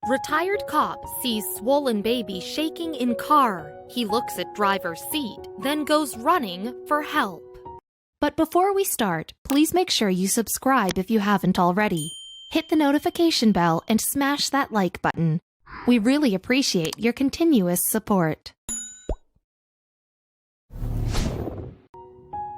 Retired cop sees swollen baby shaking in car. He looks at driver's seat, then goes running for help. But before we start, please make sure you subscribe if you haven't already. Hit the notification bell and smash that like button. We really appreciate your continuous support.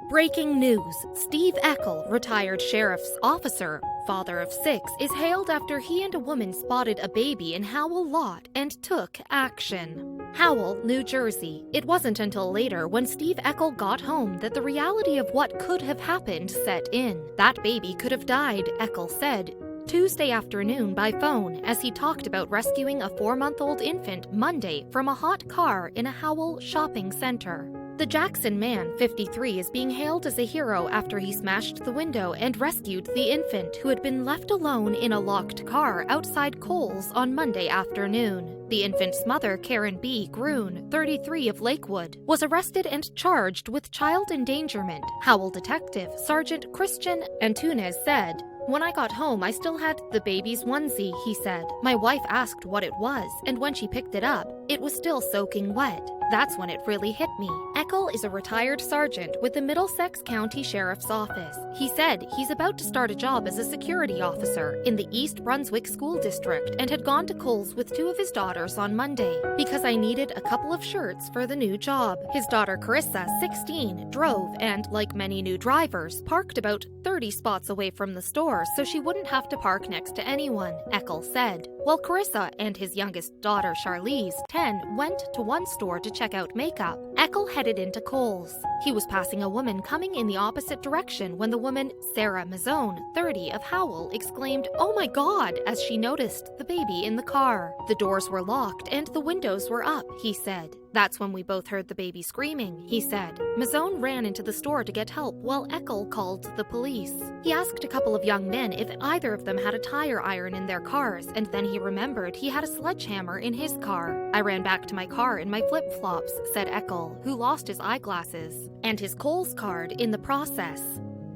Breaking news. Steve Eckel, retired sheriff's officer, father of 6, is hailed after he and a woman spotted a baby in Howell lot and took action. Howell, New Jersey. It wasn't until later when Steve Eckel got home that the reality of what could have happened set in. That baby could have died, Eckel said Tuesday afternoon by phone as he talked about rescuing a 4-month-old infant Monday from a hot car in a Howell shopping center. The Jackson man, 53, is being hailed as a hero after he smashed the window and rescued the infant who had been left alone in a locked car outside Kohl's on Monday afternoon. The infant's mother, Karen B. Grun, 33 of Lakewood, was arrested and charged with child endangerment. Howell detective Sergeant Christian Antunes said, "When I got home, I still had the baby's onesie," he said. "My wife asked what it was, and when she picked it up, it was still soaking wet. That's when it really hit me." Eckel is a retired sergeant with the Middlesex County Sheriff's Office. He said he's about to start a job as a security officer in the East Brunswick School District and had gone to Kohl's with 2 of his daughters on Monday because I needed a couple of shirts for the new job. His daughter Carissa, 16, drove and, like many new drivers, parked about 30 spots away from the store so she wouldn't have to park next to anyone, Eckel said. While Carissa and his youngest daughter Charlize, 10, went to one store to check out makeup, Eckel headed into Kohl's. He was passing a woman coming in the opposite direction when the woman, Sarah Mazzone, 30, of Howell, exclaimed, "Oh my God," as she noticed the baby in the car. "The doors were locked and the windows were up," he said. "That's when we both heard the baby screaming," he said. Mazzone ran into the store to get help while Eckel called the police. He asked a couple of young men if either of them had a tire iron in their cars, and then he remembered he had a sledgehammer in his car. "I ran back to my car in my flip-flops," said Eckel, who lost his eyeglasses and his Kohl's card in the process,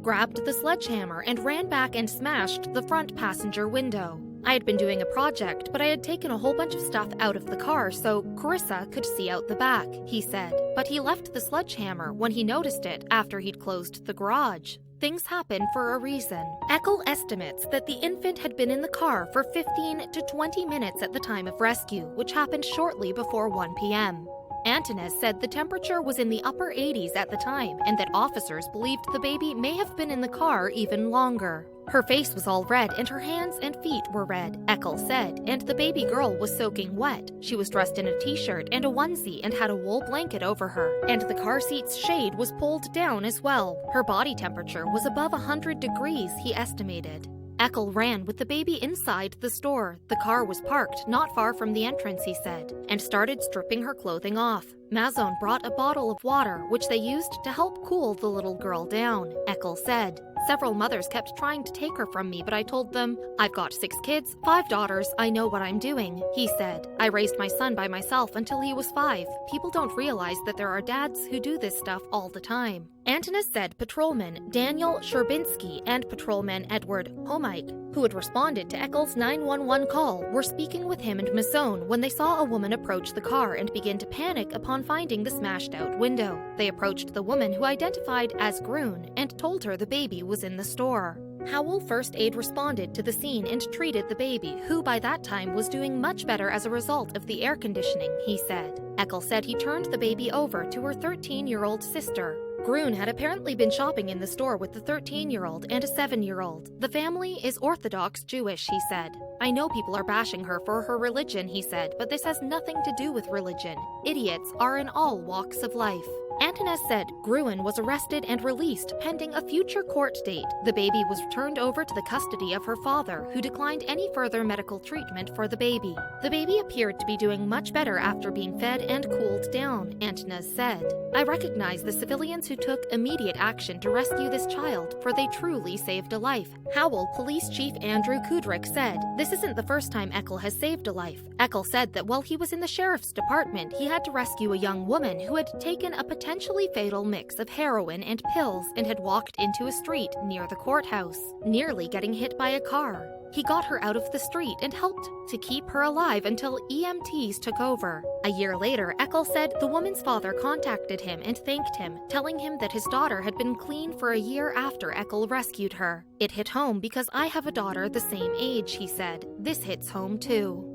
grabbed the sledgehammer and ran back and smashed the front passenger window. "I had been doing a project, but I had taken a whole bunch of stuff out of the car so Carissa could see out the back," he said. But he left the sledgehammer when he noticed it after he'd closed the garage. Things happen for a reason. Eckel estimates that the infant had been in the car for 15 to 20 minutes at the time of rescue, which happened shortly before 1 p.m. Antunes said the temperature was in the upper 80s at the time and that officers believed the baby may have been in the car even longer. "Her face was all red and her hands and feet were red," Eckel said, "and the baby girl was soaking wet. She was dressed in a t-shirt and a onesie and had a wool blanket over her, and the car seat's shade was pulled down as well. Her body temperature was above 100 degrees, he estimated." Eckel ran with the baby inside the store. The car was parked not far from the entrance, he said, and started stripping her clothing off. Mazzone brought a bottle of water, which they used to help cool the little girl down, Eckel said. "Several mothers kept trying to take her from me, but I told them, 'I've got 6 kids, 5 daughters, I know what I'm doing,' he said. 'I raised my son by myself until he was 5. People don't realize that there are dads who do this stuff all the time." Antunes said patrolman Daniel Sherbinsky and patrolman Edward Homike, who had responded to Eckel's 911 call, were speaking with him and Mazzone when they saw a woman approach the car and begin to panic upon finding the smashed-out window. They approached the woman, who identified as Grun, and told her the baby was in the store. Howell First Aid responded to the scene and treated the baby, who by that time was doing much better as a result of the air conditioning, he said. Eckel said he turned the baby over to her 13-year-old sister. Grun had apparently been shopping in the store with the 13-year-old and a 7-year-old. "The family is Orthodox Jewish," he said. "I know people are bashing her for her religion," he said, "but this has nothing to do with religion. Idiots are in all walks of life." Antunes said Gruen was arrested and released pending a future court date. The baby was turned over to the custody of her father, who declined any further medical treatment for the baby. The baby appeared to be doing much better after being fed and cooled down, Antunes said. "I recognize the civilians who took immediate action to rescue this child, for they truly saved a life," Howell Police Chief Andrew Kudrick said. "This isn't the first time Eckel has saved a life." Eckel said that while he was in the sheriff's department, he had to rescue a young woman who had taken a potentially fatal mix of heroin and pills and had walked into a street near the courthouse, nearly getting hit by a car. He got her out of the street and helped to keep her alive until EMTs took over. A year later, Eckel said the woman's father contacted him and thanked him, telling him that his daughter had been clean for a year after Eckel rescued her. "It hit home because I have a daughter the same age," he said. "This hits home too."